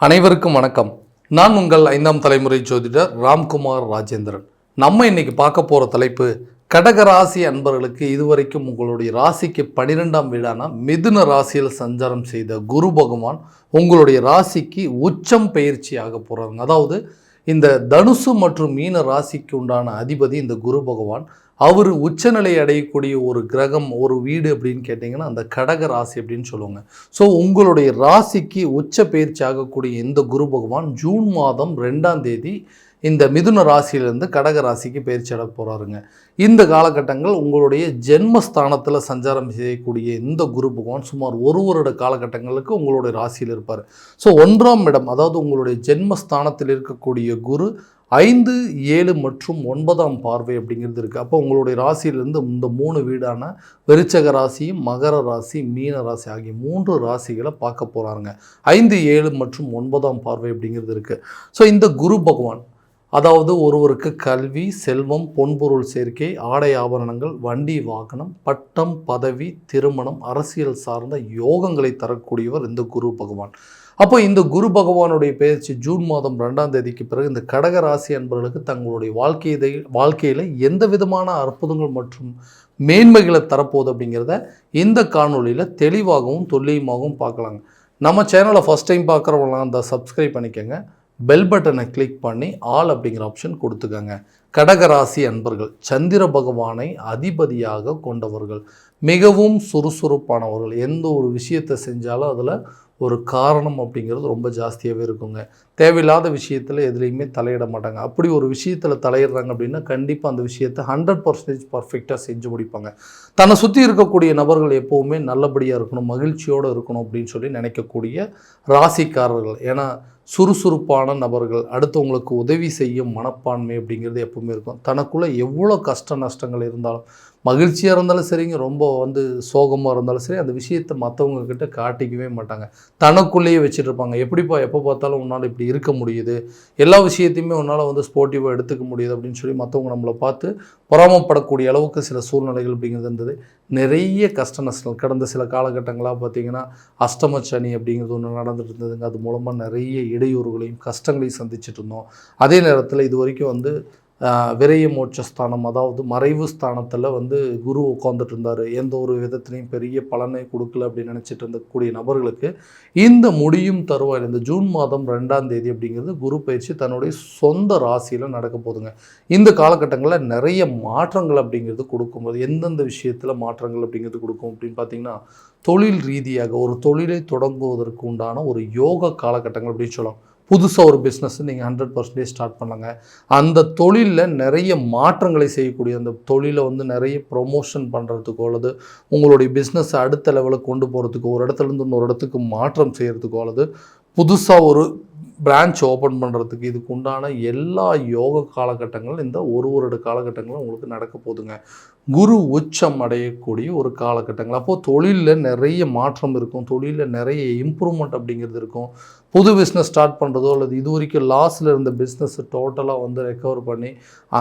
அனைவருக்கும் வணக்கம். நான் உங்கள் 5ஆம் தலைமுறை ஜோதிடர் ராம்குமார் ராஜேந்திரன். நம்ம இன்னைக்கு பார்க்க போகிற தலைப்பு, கடகராசி அன்பர்களுக்கு இதுவரைக்கும் உங்களுடைய ராசிக்கு 12ஆம் வீடான மிதுன ராசியில் சஞ்சாரம் செய்த குரு பகவான் உங்களுடைய ராசிக்கு உச்சம் பயிற்சி ஆக போகிறாங்க. அதாவது இந்த தனுசு மற்றும் மீன ராசிக்கு உண்டான அதிபதி இந்த குரு பகவான். அவர் உச்சநிலை அடையக்கூடிய ஒரு கிரகம், ஒரு வீடு அப்படின்னு கேட்டிங்கன்னா அந்த கடக ராசி அப்படின்னு சொல்லுவாங்க. ஸோ உங்களுடைய ராசிக்கு உச்ச பயிற்சி ஆகக்கூடிய இந்த குரு பகவான் ஜூன் மாதம் 2ஆம் தேதி இந்த மிதுன ராசியிலேருந்து கடக ராசிக்கு பயிற்சி அடைய போகிறாருங்க. இந்த காலகட்டங்கள் உங்களுடைய ஜென்மஸ்தானத்தில் சஞ்சாரம் செய்யக்கூடிய இந்த குரு பகவான் சுமார் ஒரு வருட காலகட்டங்களுக்கு உங்களுடைய ராசியில் இருப்பார். ஸோ 1ஆம் இடம், அதாவது உங்களுடைய ஜென்மஸ்தானத்தில் இருக்கக்கூடிய குரு 5, 7 மற்றும் 9ஆம் பார்வை அப்படிங்கிறது இருக்குது. அப்போ உங்களுடைய ராசியிலேருந்து இந்த 3 வீடான விருச்சக ராசி, மகர ராசி, மீன ராசி ஆகிய 3 ராசிகளை பார்க்க போகிறாங்க. 5, 7 மற்றும் 9ஆம் பார்வை அப்படிங்கிறது இருக்குது. ஸோ இந்த குரு பகவான், அதாவது ஒருவருக்கு கல்வி, செல்வம், பொன்பொருள் சேர்க்கை, ஆடை ஆபரணங்கள், வண்டி வாகனம், பட்டம், பதவி, திருமணம், அரசியல் சார்ந்த யோகங்களை தரக்கூடியவர் இந்த குரு பகவான். அப்போ இந்த குரு பகவானுடைய பயிற்சி ஜூன் மாதம் 2ஆம் தேதிக்கு பிறகு இந்த கடக ராசி அன்பர்களுக்கு தங்களுடைய வாழ்க்கையில் எந்த விதமான அற்புதங்கள் மற்றும் மேன்மைகளை தரப்போகுது அப்படிங்கிறத இந்த காணொலியில் தெளிவாகவும் துல்லியமாகவும் பார்க்கலாங்க. நம்ம சேனலை ஃபஸ்ட் டைம் பார்க்குறவங்களாம் அந்த சப்ஸ்கிரைப் பண்ணிக்கோங்க. பெல் பட்டனை கிளிக் பண்ணி ஆல் அப்படிங்கிற ஆப்ஷன் கொடுத்துக்கோங்க. கடகராசி அன்பர்கள் சந்திர பகவானை அதிபதியாக கொண்டவர்கள், மிகவும் சுறுசுறுப்பானவர்கள். எந்த ஒரு விஷயத்தை செஞ்சாலும் அதில் ஒரு காரணம் அப்படிங்கிறது ரொம்ப ஜாஸ்தியாகவே இருக்குங்க. தேவையில்லாத விஷயத்தில் எதுலேயுமே தலையிட மாட்டாங்க. அப்படி ஒரு விஷயத்தில் தலையிடுறாங்க அப்படின்னா கண்டிப்பாக அந்த விஷயத்தை 100% பர்ஃபெக்டாக செஞ்சு முடிப்பாங்க. தன்னை சுற்றி இருக்கக்கூடிய நபர்கள் எப்போவுமே நல்லபடியாக இருக்கணும், மகிழ்ச்சியோடு இருக்கணும் அப்படின்னு சொல்லி நினைக்கக்கூடிய ராசிக்காரர்கள். ஏன்னா சுறுசுறுப்பான நபர்கள், அடுத்தவங்களுக்கு உதவி செய்யும் மனப்பான்மை அப்படிங்கிறது எப்பவுமே இருக்கும். தனக்குள்ளே எவ்வளோ கஷ்ட நஷ்டங்கள் இருந்தாலும், மகிழ்ச்சியாக இருந்தாலும் சரிங்க, ரொம்ப சோகமாக இருந்தாலும் சரி, அந்த விஷயத்தை மற்றவங்கக்கிட்ட காட்டிக்கவே மாட்டாங்க. தனக்குள்ளேயே வச்சுட்டு இருப்பாங்க. எப்படிப்பா எப்போ பார்த்தாலும் உன்னால் இப்படி இருக்க முடியுது, எல்லா விஷயத்தையுமே உன்னால் ஸ்போர்ட்டிவாக எடுத்துக்க முடியுது அப்படின்னு சொல்லி மற்றவங்க நம்மளை பார்த்து பொறாமப்படக்கூடிய அளவுக்கு சில சூழ்நிலைகள் அப்படிங்கிறது இருந்தது. நிறைய கஷ்ட நஷ்டங்கள் கடந்த சில காலகட்டங்களாக பார்த்திங்கன்னா அஷ்டம சனி அப்படிங்கிறது ஒன்று நடந்துட்டு இருந்ததுங்க. அது மூலமாக நிறைய இடையூறுகளையும் கஷ்டங்களையும் சந்திச்சுட்டு இருந்தோம். அதே நேரத்தில் இது வரைக்கும் விரைய மோட்சஸ்தானம், அதாவது மறைவு ஸ்தானத்தில் குரு உட்காந்துட்டு இருந்தார். எந்த ஒரு விதத்துலையும் பெரிய பலனை கொடுக்கல அப்படின்னு நினச்சிட்டு இருந்தக்கூடிய நபர்களுக்கு இந்த முடியும் தருவாயில் இந்த ஜூன் மாதம் 2ஆம் தேதி அப்படிங்கிறது குரு பயிற்சி தன்னுடைய சொந்த ராசியில் நடக்க போதுங்க. இந்த காலகட்டங்களில் நிறைய மாற்றங்கள் அப்படிங்கிறது கொடுக்கும்போது எந்தெந்த விஷயத்தில் மாற்றங்கள் அப்படிங்கிறது கொடுக்கும் அப்படின்னு பார்த்திங்கன்னா, தொழில் ரீதியாக ஒரு தொழிலை தொடங்குவதற்கு உண்டான ஒரு யோக காலகட்டங்கள் அப்படின்னு சொல்லலாம். புதுசாக ஒரு பிஸ்னஸ் நீங்கள் 100% ஸ்டார்ட் பண்ணலாங்க. அந்த தொழிலில் நிறைய மாற்றங்களை செய்யக்கூடிய, அந்த தொழிலை நிறைய ப்ரொமோஷன் பண்ணுறதுக்கோ அல்லது உங்களுடைய பிஸ்னஸை அடுத்த லெவலுக்கு கொண்டு போகிறதுக்கோ, ஒரு இடத்துலேருந்து இன்னொரு இடத்துக்கு மாற்றம் செய்கிறதுக்கோ அல்லது புதுசாக ஒரு பிரான்ச் ஓப்பன் பண்ணுறதுக்கு இதுக்கு உண்டான எல்லா யோக காலகட்டங்களும் இந்த ஒரு வருட காலகட்டங்களும் உங்களுக்கு நடக்க போதுங்க. குரு உச்சம் அடையக்கூடிய ஒரு காலகட்டங்கள். அப்போது தொழிலில் நிறைய மாற்றம் இருக்கும், தொழிலில் நிறைய இம்ப்ரூவ்மெண்ட் அப்படிங்கிறது இருக்கும். புது பிஸ்னஸ் ஸ்டார்ட் பண்ணுறதோ அல்லது இது வரைக்கும் லாஸில் இருந்த பிஸ்னஸை டோட்டலாக ரெக்கவர் பண்ணி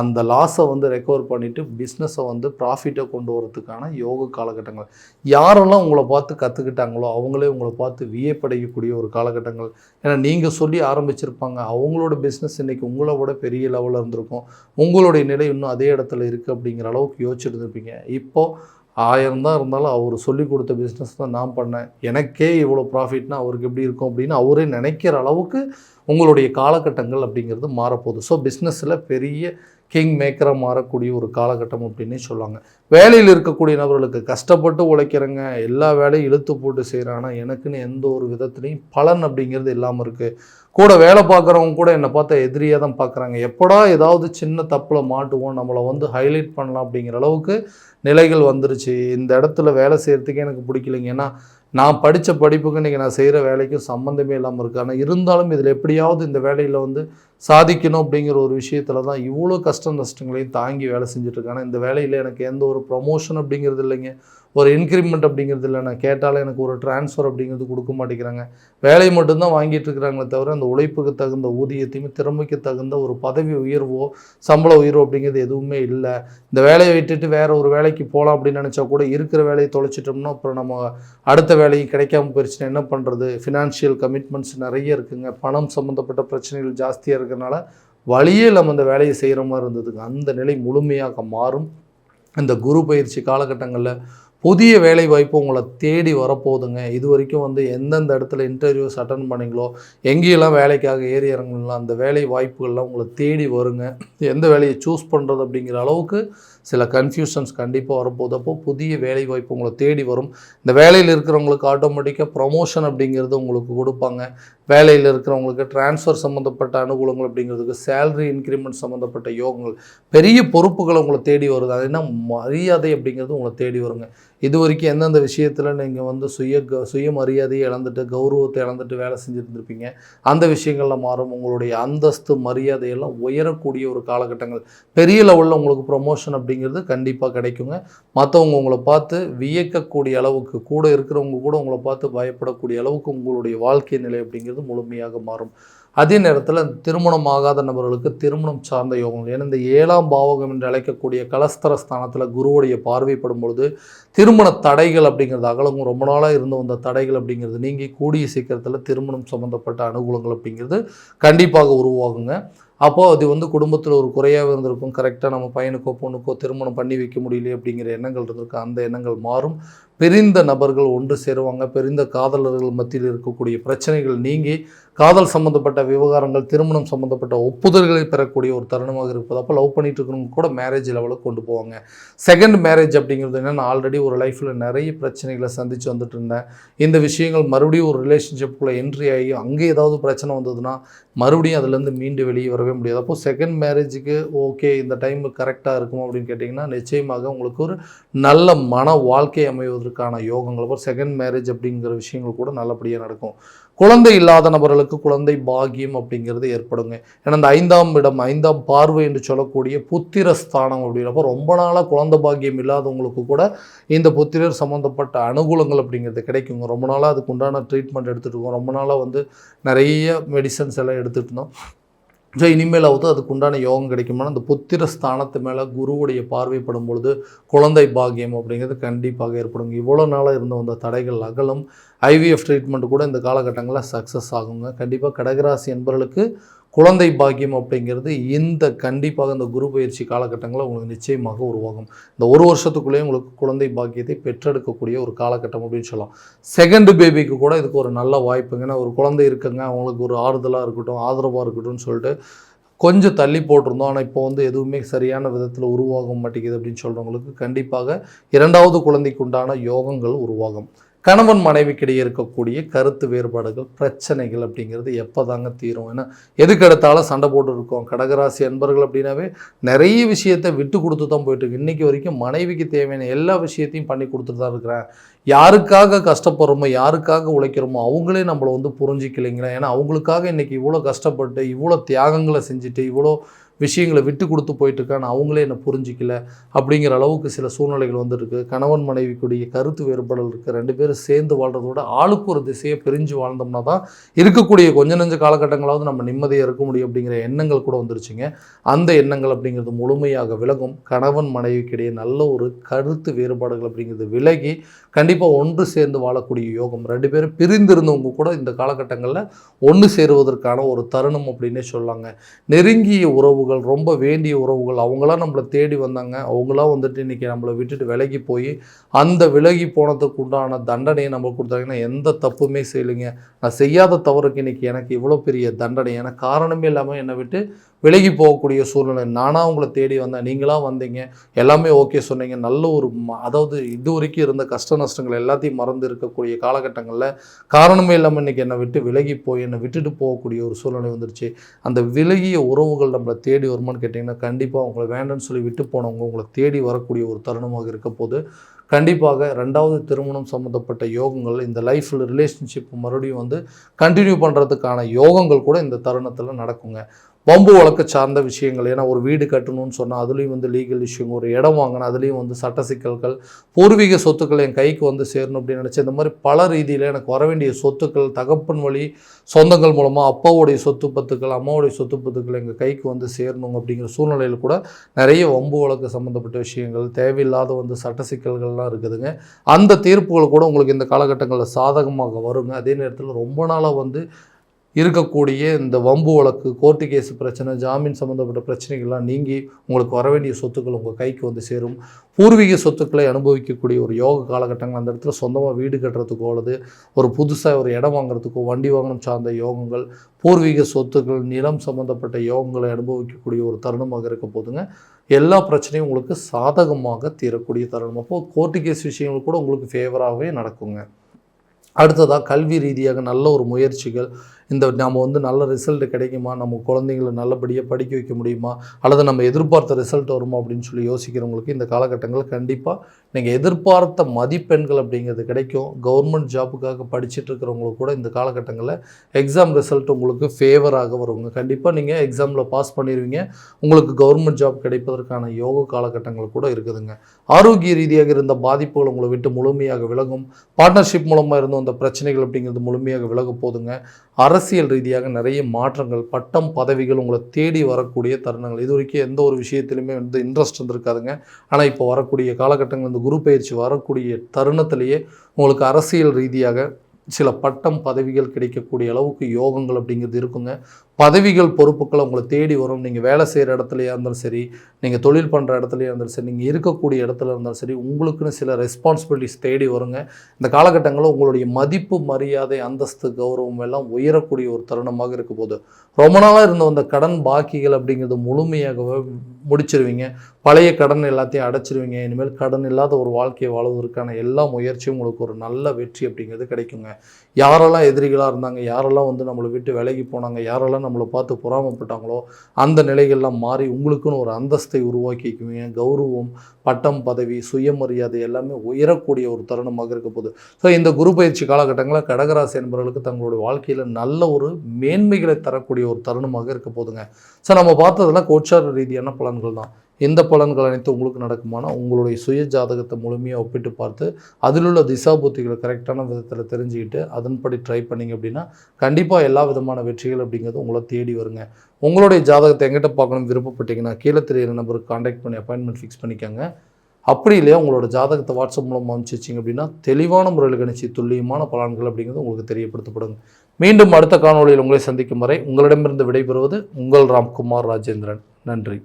அந்த லாஸை ரெக்கவர் பண்ணிவிட்டு பிஸ்னஸை ப்ராஃபிட்டை கொண்டு வரதுக்கான யோக காலகட்டங்கள். யாரெல்லாம் உங்களை பார்த்து கற்றுக்கிட்டாங்களோ அவங்களே உங்களை பார்த்து வியப்படையக்கூடிய ஒரு காலகட்டங்கள். ஏன்னா நீங்கள் சொல்லி ஆரம்பிச்சிருப்பாங்க, அவங்களோட பிஸ்னஸ் இன்றைக்கி உங்களை விட பெரிய லெவலில் இருந்திருக்கும், உங்களுடைய நிலை இன்னும் அதே இடத்துல இருக்குது அப்படிங்கிற அளவுக்கு யோசிச்சுட்டு இருந்திருப்பீங்க. இப்போது 1000 தான் இருந்தாலும் அவர் சொல்லி கொடுத்த பிஸ்னஸ் தான் நான் பண்ணேன், எனக்கே இவ்வளோ ப்ராஃபிட்னா அவருக்கு எப்படி இருக்கும் அப்படின்னு அவரே நினைக்கிற அளவுக்கு உங்களுடைய காலகட்டங்கள் அப்படிங்கிறது மாறப்போகுது. ஸோ பிஸ்னஸில் பெரிய கிங் மேக்கராக மாறக்கூடிய ஒரு காலகட்டம் அப்படின்னே சொல்லுவாங்க. வேலையில் இருக்கக்கூடிய நபர்களுக்கு கஷ்டப்பட்டு உழைக்கிறேங்க, எல்லா வேலையும் இழுத்து போட்டு செய்கிறாங்கன்னா எனக்குன்னு எந்த ஒரு விதத்துலையும் பலன் அப்படிங்கிறது இல்லாமல் இருக்குது. கூட வேலை பார்க்குறவங்க கூட என்னை பார்த்தா எதிரியாக தான் பார்க்குறாங்க. எப்படா ஏதாவது சின்ன தப்பில் மாட்டுவோம், நம்மளை ஹைலைட் பண்ணலாம் அப்படிங்கிற அளவுக்கு நிலைகள் வந்துருச்சு. இந்த இடத்துல வேலை செய்கிறதுக்கே எனக்கு பிடிக்கலைங்க. ஏன்னா நான் படித்த படிப்புக்கு இன்றைக்கி நான் செய்கிற வேலைக்கும் சம்மந்தமே இல்லாமல் இருக்குது. ஆனால் இருந்தாலும் இதில் எப்படியாவது இந்த வேலையில் சாதிக்கணும் அப்படிங்கிற ஒரு விஷயத்தில் தான் இவ்வளோ கஷ்ட நஷ்டங்களையும் தாங்கி வேலை செஞ்சுட்ருக்காங்க. இந்த வேலையில் எனக்கு எந்த ஒரு ப்ரொமோஷன் அப்படிங்கிறது இல்லைங்க, ஒரு இன்க்ரிமெண்ட் அப்படிங்கிறது இல்லை. நான் கேட்டாலும் எனக்கு ஒரு ட்ரான்ஸ்ஃபர் அப்படிங்கிறது கொடுக்க மாட்டேங்கிறாங்க. வேலையை மட்டும்தான் வாங்கிட்டு இருக்கிறாங்களே தவிர அந்த உழைப்புக்கு தகுந்த ஊதியத்தையுமே திறமைக்கு தகுந்த ஒரு பதவி உயர்வோ சம்பள உயர்வோ அப்படிங்கிறது எதுவுமே இல்லை. இந்த வேலையை விட்டுட்டு வேற ஒரு வேலைக்கு போகலாம் அப்படின்னு நினச்சா கூட இருக்கிற வேலையை தொலைச்சிட்டோம்னா அப்புறம் நம்ம அடுத்த வேலையும் கிடைக்காம போயிடுச்சுன்னா என்ன பண்ணுறது? ஃபினான்ஷியல் கமிட்மெண்ட்ஸ் நிறைய இருக்குங்க. பணம் சம்மந்தப்பட்ட பிரச்சனைகள் ஜாஸ்தியாக இருக்கிறதுனால வழியே நம்ம அந்த வேலையை செய்கிற மாதிரி இருந்ததுங்க. அந்த நிலை முழுமையாக மாறும். இந்த குரு பயிற்சி காலகட்டங்களில் புதிய வேலை வாய்ப்பு உங்களை தேடி வரப்போகுதுங்க. இது வரைக்கும் எந்தெந்த இடத்துல இன்டர்வியூஸ் அட்டன் பண்ணிங்களோ, எங்கேயெல்லாம் வேலைக்காக ஏறி இறங்குங்களோ அந்த வேலை வாய்ப்புகள்லாம் உங்களை தேடி வருங்க. எந்த வேலையை சூஸ் பண்ணுறது அப்படிங்கிற அளவுக்கு சில கன்ஃபியூஷன்ஸ் கண்டிப்பாக வரப்போகுது. அப்போது புதிய வேலை வாய்ப்பு உங்களை தேடி வரும். இந்த வேலையில் இருக்கிறவங்களுக்கு ஆட்டோமேட்டிக்காக ப்ரமோஷன் அப்படிங்கிறது உங்களுக்கு கொடுப்பாங்க. வேலையில் இருக்கிறவங்களுக்கு ட்ரான்ஸ்ஃபர் சம்மந்தப்பட்ட அனுகூலங்கள் அப்படிங்கிறதுக்கு, சேலரி இன்க்ரிமெண்ட் சம்மந்தப்பட்ட யோகங்கள், பெரிய பொறுப்புகளை உங்களை தேடி வருது. அது என்ன மரியாதை அப்படிங்கிறது உங்களை தேடி வருங்க. இது வரைக்கும் எந்தெந்த விஷயத்தில் நீங்கள் சுயமரியாதையை இழந்துட்டு கௌரவத்தை இழந்துட்டு வேலை செஞ்சுருந்துருப்பீங்க, அந்த விஷயங்களில் மாறும். உங்களுடைய அந்தஸ்து மரியாதையெல்லாம் உயரக்கூடிய ஒரு காலகட்டங்கள். பெரிய லெவலில் உங்களுக்கு ப்ரொமோஷன் அப்படிங்கிறது கண்டிப்பாக கிடைக்குங்க. மற்றவங்க உங்களை பார்த்து வியக்கக்கூடிய அளவுக்கு, கூட இருக்கிறவங்க கூட உங்களை பார்த்து பயப்படக்கூடிய அளவுக்கு உங்களுடைய வாழ்க்கை நிலை அப்படிங்கிறது முழுமையாக மாறும். அதே நேரத்தில் திருமணம் ஆகாத நபர்களுக்கு திருமணம் சார்ந்த யோகங்கள், ஏன்னா இந்த 7ஆம் பாவகம் என்று அழைக்கக்கூடிய கலஸ்தர ஸ்தானத்தில் குருவுடைய பார்வைப்படும் பொழுது திருமண தடைகள் அப்படிங்கிறது அகலங்கும். ரொம்ப நாளாக இருந்து வந்த தடைகள் அப்படிங்கிறது நீங்கி கூடிய சீக்கிரத்தில் திருமணம் சம்மந்தப்பட்ட அனுகூலங்கள் அப்படிங்கிறது கண்டிப்பாக உருவாகுங்க. அப்போது அது குடும்பத்தில் ஒரு குறையாக இருந்திருக்கும். கரெக்டாக நம்ம பையனுக்கோ பொண்ணுக்கோ திருமணம் பண்ணி வைக்க முடியலையே அப்படிங்கிற எண்ணங்கள் இருந்திருக்கும். அந்த எண்ணங்கள் மாறும். பிரிந்த நபர்கள் ஒன்று சேருவாங்க. பிரிந்த காதலர்கள் மத்தியில் இருக்கக்கூடிய பிரச்சனைகள் நீங்கி காதல் சம்மந்தப்பட்ட விவகாரங்கள், திருமணம் சம்மந்தப்பட்ட ஒப்புதல்களை பெறக்கூடிய ஒரு தருணமாக இருப்பது. அப்போ லவ் பண்ணிட்டு இருக்கிறவங்க கூட மேரேஜ் லெவலுக்கு கொண்டு போவாங்க. செகண்ட் மேரேஜ் அப்படிங்கிறது என்னென்னா, ஆல்ரெடி ஒரு லைஃப்பில் நிறைய பிரச்சனைகளை சந்தித்து வந்துட்டு இருந்தேன். இந்த விஷயங்கள் மறுபடியும் ஒரு ரிலேஷன்ஷிப்புக்குள்ளே என்ட்ரி ஆகி அங்கே ஏதாவது பிரச்சனை வந்ததுன்னா மறுபடியும் அதுலேருந்து மீண்டு வெளியே வரவே முடியாது. அப்போது செகண்ட் மேரேஜுக்கு ஓகே இந்த டைம் கரெக்டாக இருக்கும் அப்படின்னு கேட்டிங்கன்னா, நிச்சயமாக உங்களுக்கு ஒரு நல்ல மன வாழ்க்கை அமைவதற்கான யோகங்கள், அப்புறம் செகண்ட் மேரேஜ் அப்படிங்கிற விஷயங்கள் கூட நல்லபடியாக நடக்கும். குழந்தை இல்லாத நபர்களுக்கு குழந்தை பாக்கியம் அப்படிங்கிறது ஏற்படுங்க. ஏன்னா இந்த 5ஆம் இடம், 5ஆம் பார்வை என்று சொல்லக்கூடிய புத்திர ஸ்தானம் அப்படின்றப்போ ரொம்ப நாளாக குழந்தை பாக்கியம் இல்லாதவங்களுக்கு கூட இந்த புத்திரர் சம்மந்தப்பட்ட அனுகூலங்கள் அப்படிங்கிறது கிடைக்குங்க. ரொம்ப நாளாக அதுக்கு உண்டான ட்ரீட்மெண்ட் எடுத்துகிட்டு இருக்கோம். ரொம்ப நாளாக நிறைய மெடிசன்ஸ் எல்லாம் எடுத்துகிட்டு இருந்தோம். ஸோ இனிமேலாவது அதுக்கு உண்டான யோகம் கிடைக்குமானா அந்த புத்திர ஸ்தானத்து மேலே குருவுடைய பார்வைப்படும் பொழுது குழந்தை பாக்கியம் அப்படிங்கிறது கண்டிப்பாக ஏற்படுங்க. இவ்வளோ நாளாக இருந்த வந்த தடைகள் அகலும். ஐவிஎஃப் ட்ரீட்மெண்ட் கூட இந்த காலகட்டங்களில் சக்ஸஸ் ஆகுங்க. கண்டிப்பாக கடகராசி என்பவர்களுக்கு குழந்தை பாக்கியம் அப்படிங்கிறது கண்டிப்பாக இந்த குரு பயிற்சி காலகட்டங்களில் உங்களுக்கு நிச்சயமாக உருவாகும். இந்த ஒரு வருஷத்துக்குள்ளேயே உங்களுக்கு குழந்தை பாக்கியத்தை பெற்றெடுக்கக்கூடிய ஒரு காலகட்டம் அப்படின்னு சொல்லலாம். செகண்ட் பேபிக்கு கூட இதுக்கு ஒரு நல்ல வாய்ப்புங்க. ஏன்னா ஒரு குழந்தை இருக்குங்க, அவங்களுக்கு ஒரு ஆறுதலாக இருக்கட்டும், ஆதரவாக இருக்கட்டும்னு சொல்லிட்டு கொஞ்சம் தள்ளி போட்டிருந்தோம். ஆனால் இப்போ எதுவுமே சரியான விதத்தில் உருவாக மாட்டேங்குது அப்படின்னு சொல்கிறவங்களுக்கு கண்டிப்பாக 2வது குழந்தைக்கு உண்டான யோகங்கள் உருவாகும். கணவன் மனைவிக்கிடையே இருக்கக்கூடிய கருத்து வேறுபாடுகள், பிரச்சனைகள் அப்படிங்கிறது எப்போ தாங்க தீரும்? ஏன்னா எதுக்கெடுத்தாலும் சண்டை போட்டு இருக்கோம். கடகராசி அன்பர்கள் அப்படின்னாவே நிறைய விஷயத்தை விட்டு கொடுத்து தான் போயிட்டுருக்கு. இன்றைக்கி வரைக்கும் மனைவிக்கு தேவையான எல்லா விஷயத்தையும் பண்ணி கொடுத்துட்டு தான் இருக்கிறேன். யாருக்காக கஷ்டப்படுறோமோ, யாருக்காக உழைக்கிறோமோ அவங்களே நம்மளை புரிஞ்சிக்கலைங்களா? ஏன்னா அவங்களுக்காக இன்றைக்கி இவ்வளோ கஷ்டப்பட்டு, இவ்வளோ தியாகங்களை செஞ்சுட்டு, இவ்வளோ விஷயங்களை விட்டு கொடுத்து போயிட்டுருக்கான்னு அவங்களே என்னை புரிஞ்சிக்கல அப்படிங்கிற அளவுக்கு சில சூழ்நிலைகள் வந்துருக்கு. கணவன் மனைவிக்குடைய கருத்து வேறுபாடுகள் இருக்குது. 2 பேரும் சேர்ந்து வாழ்கிறதோட ஆளுக்கு ஒரு திசையை பிரிஞ்சு வாழ்ந்தோம்னா தான் இருக்கக்கூடிய கொஞ்ச நெஞ்ச காலகட்டங்களாவது நம்ம நிம்மதியாக இருக்க முடியும் அப்படிங்கிற எண்ணங்கள் கூட வந்துருச்சுங்க. அந்த எண்ணங்கள் அப்படிங்கிறது முழுமையாக விலகும். கணவன் மனைவிக்கிடையே நல்ல ஒரு கருத்து வேறுபாடுகள் அப்படிங்கிறது விலகி கண்டிப்பாக ஒன்று சேர்ந்து வாழக்கூடிய யோகம். 2 பேரும் பிரிந்திருந்தவங்க கூட இந்த காலகட்டங்களில் ஒன்று சேருவதற்கான ஒரு தருணம் அப்படின்னே சொல்லாங்க. நெருங்கிய உறவுகள், ரொம்ப வேண்டிய உறவுகள், அவங்களாம் நம்மளை தேடி வந்தாங்க. அவங்களாம் இன்றைக்கி நம்மளை விட்டுட்டு விலகி போய் அந்த விலகி போனதுக்கு உண்டான தண்டனையை நம்ம கொடுத்தாங்கன்னா எந்த தப்புமே செய்யலைங்க. நான் செய்யாத தவறுக்கு இன்றைக்கி எனக்கு இவ்வளோ பெரிய தண்டனை, எனக்கு காரணமே இல்லாமல் என்னை விட்டு விலகி போகக்கூடிய சூழ்நிலை. நானாக உங்களை தேடி வந்தேன், நீங்களாக வந்தீங்க, எல்லாமே ஓகே சொன்னீங்க. நல்ல ஒரு அதாவது இது வரைக்கும் இருந்த கஷ்ட நஷ்டங்கள் எல்லாத்தையும் மறந்து இருக்கக்கூடிய காலகட்டங்களில் காரணமே இல்லாமல் இன்றைக்கி என்னை விட்டு விலகி போய் என்னை விட்டுட்டு போகக்கூடிய ஒரு சூழ்நிலை வந்துருச்சு. அந்த விலகிய உறவுகள் நம்மளை தேடி வருமானு கேட்டிங்கன்னா கண்டிப்பாக உங்களை வேண்டான்னு சொல்லி விட்டு போனவங்க உங்களை தேடி வரக்கூடிய ஒரு தருணமாக இருக்க போது. கண்டிப்பாக 2வது திருமணம் சம்மந்தப்பட்ட யோகங்கள், இந்த லைஃப்பில் ரிலேஷன்ஷிப் மறுபடியும் கண்டினியூ பண்ணுறதுக்கான யோகங்கள் கூட இந்த தருணத்தில் நடக்குங்க. வம்பு வழக்கு சார்ந்த விஷயங்கள், ஏன்னா ஒரு வீடு கட்டணும்னு சொன்னால் அதுலேயும் வந்து லீகல் இஷ்யூங்க, ஒரு இடம் வாங்கினா அதுலேயும் வந்து சட்ட சிக்கல்கள், பூர்வீக சொத்துக்கள் என் கைக்கு வந்து சேரணும் அப்படின்னு நினச்சி இந்த மாதிரி பல ரீதியில் எனக்கு வர வேண்டிய சொத்துக்கள் தகப்பன் வழி சொந்தங்கள் மூலமாக அப்பாவுடைய சொத்து பத்துக்கள் அம்மாவுடைய சொத்து பத்துக்கள் எங்கள் கைக்கு வந்து சேரணும் அப்படிங்கிற சூழ்நிலையில் கூட நிறைய வம்பு வழக்கு சம்மந்தப்பட்ட விஷயங்கள், தேவையில்லாத வந்து சட்ட சிக்கல்கள்லாம் இருக்குதுங்க. அந்த தீர்ப்புகள் கூட உங்களுக்கு இந்த காலகட்டங்களில் சாதகமாக வருங்க. அதே நேரத்தில் ரொம்ப நாளாக வந்து இருக்கக்கூடிய இந்த வம்பு வழக்கு, கோர்ட்டு கேஸ் பிரச்சனை, ஜாமீன் சம்மந்தப்பட்ட பிரச்சனைகள்லாம் நீங்கி உங்களுக்கு வர வேண்டிய சொத்துக்கள் உங்கள் கைக்கு வந்து சேரும். பூர்வீக சொத்துக்களை அனுபவிக்கக்கூடிய ஒரு யோக காலகட்டங்கள், அந்த இடத்துல சொந்தமாக வீடு கட்டுறதுக்கோ அல்லது ஒரு புதுசாக ஒரு இடம் வாங்குறதுக்கோ, வண்டி வாகனம் சார்ந்த யோகங்கள், பூர்வீக சொத்துக்கள், நிலம் சம்மந்தப்பட்ட யோகங்களை அனுபவிக்கக்கூடிய ஒரு தருணமாக இருக்க போதுங்க. எல்லா பிரச்சனையும் உங்களுக்கு சாதகமாக தீரக்கூடிய தருணம். அப்போது கோர்ட்டு கேஸ் விஷயங்கள் கூட உங்களுக்கு ஃபேவராகவே நடக்குங்க. அடுத்ததாக கல்வி ரீதியாக நல்ல ஒரு முயற்சிகள், இந்த நம்ம வந்து நல்ல ரிசல்ட் கிடைக்குமா, நம்ம குழந்தைங்களை நல்லபடியாக படிக்க வைக்க முடியுமா, அல்லது நம்ம எதிர்பார்த்த ரிசல்ட் வருமா அப்படின்னு சொல்லி யோசிக்கிறவங்களுக்கு இந்த காலகட்டங்களில் கண்டிப்பாக நீங்கள் எதிர்பார்த்த மதிப்பெண்கள் அப்படிங்கிறது கிடைக்கும். கவர்மெண்ட் ஜாப்புக்காக படிச்சுட்டு இருக்கிறவங்களுக்கு கூட இந்த காலகட்டங்களில் எக்ஸாம் ரிசல்ட் உங்களுக்கு ஃபேவராக வருவாங்க. கண்டிப்பாக நீங்கள் எக்ஸாமில் பாஸ் பண்ணிடுவீங்க. உங்களுக்கு கவர்மெண்ட் ஜாப் கிடைப்பதற்கான யோக காலகட்டங்கள் கூட இருக்குதுங்க. ஆரோக்கிய ரீதியாக இருந்த பாதிப்புகள் உங்களை விட்டு முழுமையாக விலகும். பார்ட்னர்ஷிப் மூலமாக இருந்த அந்த பிரச்சனைகள் அப்படிங்கிறது முழுமையாக விலக போதுங்க. அரசியல் ரீதியாக நிறைய மாற்றங்கள், பட்டம் பதவிகள் உங்களை தேடி வரக்கூடிய தருணங்கள். இது வரைக்கும் எந்த ஒரு விஷயத்திலுமே வந்து இன்ட்ரெஸ்ட் இருந்திருக்காதுங்க. ஆனால் இப்போ வரக்கூடிய காலகட்டங்கள், இந்த குரு பயிற்சி வரக்கூடிய தருணத்திலேயே உங்களுக்கு அரசியல் ரீதியாக சில பட்டம் பதவிகள் கிடைக்கக்கூடிய அளவுக்கு யோகங்கள் அப்படிங்கிறது இருக்குங்க. பதவிகள் பொறுப்புகளை உங்களை தேடி வரும். நீங்கள் வேலை செய்கிற இடத்துலையா இருந்தாலும் சரி, நீங்கள் தொழில் பண்ணுற இடத்துலையா இருந்தாலும் சரி, நீங்கள் இருக்கக்கூடிய இடத்துல இருந்தாலும் சரி, உங்களுக்குன்னு சில ரெஸ்பான்சிபிலிட்டிஸ் தேடி வருங்க. இந்த காலகட்டங்களில் உங்களுடைய மதிப்பு, மரியாதை, அந்தஸ்து, கௌரவம் எல்லாம் உயரக்கூடிய ஒரு தருணமாக இருக்க போது. ரொம்ப நாளாக இருந்த அந்த கடன் பாக்கிகள் அப்படிங்கிறது முழுமையாகவே முடிச்சிருவீங்க. பழைய கடன் எல்லாத்தையும் அடைச்சிருவீங்க. இனிமேல் கடன் இல்லாத ஒரு வாழ்க்கையை வாழ்வதற்கான எல்லா முயற்சியும் உங்களுக்கு ஒரு நல்ல வெற்றி அப்படிங்கிறது கிடைக்குங்க. யாரெல்லாம் எதிரிகளாக இருந்தாங்க, யாரெல்லாம் வந்து நம்மளை விட்டு விலகி போனாங்க, யாரெல்லாம் நம்மளை பார்த்து பொறாமப்பட்டாங்களோ அந்த நிலைகள்லாம் மாறி உங்களுக்குன்னு ஒரு அந்தஸ்தை உருவாக்கிக்குவீங்க. கௌரவம், பட்டம், பதவி, சுயமரியாதை எல்லாமே உயரக்கூடிய ஒரு தருணமாக இருக்க போகுது. ஸோ இந்த குரு பயிற்சி காலகட்டங்களில் கடகராசி என்பவர்களுக்கு தங்களுடைய வாழ்க்கையில் நல்ல ஒரு மேன்மைகளை தரக்கூடிய ஒரு தருணமாக இருக்க போதுங்க. ஸோ நம்ம பார்த்ததெல்லாம் கோச்சார ரீதியான பலன்கள் தான். இந்த பலன்கள் அனைத்து உங்களுக்கு நடக்குமானா உங்களுடைய சுய ஜாதகத்தை முழுமையாக ஒப்பிட்டு பார்த்து அதில் உள்ள திசாபுத்திகளை கரெக்டான விதத்தில் தெரிஞ்சுக்கிட்டு அதன்படி ட்ரை பண்ணிங்க அப்படின்னா கண்டிப்பாக எல்லா விதமான வெற்றிகள் அப்படிங்கிறது உங்களை தேடி வருங்க. உங்களுடைய ஜாதகத்தை எங்கிட்ட பார்க்கணும் விருப்பப்பட்டீங்கன்னா கீழே தெரியிற நம்பருக்கு கான்டாக்ட் பண்ணி அப்பாயின்மெண்ட் ஃபிக்ஸ் பண்ணிக்கோங்க. அப்படி இல்லையா உங்களோட ஜாதகத்தை வாட்ஸ்அப் மூலமாக அனுப்பிச்சிச்சிங்க அப்படின்னா தெளிவான முறையில் கணிச்சு துல்லியமான பலன்கள் அப்படிங்கிறது உங்களுக்கு தெரியப்படுத்தப்படுங்க. மீண்டும் அடுத்த காணொலியில் உங்களை சந்திக்கும் வரை உங்களிடமிருந்து விடைபெறுவது உங்கள் ராம்குமார் ராஜேந்திரன். நன்றி.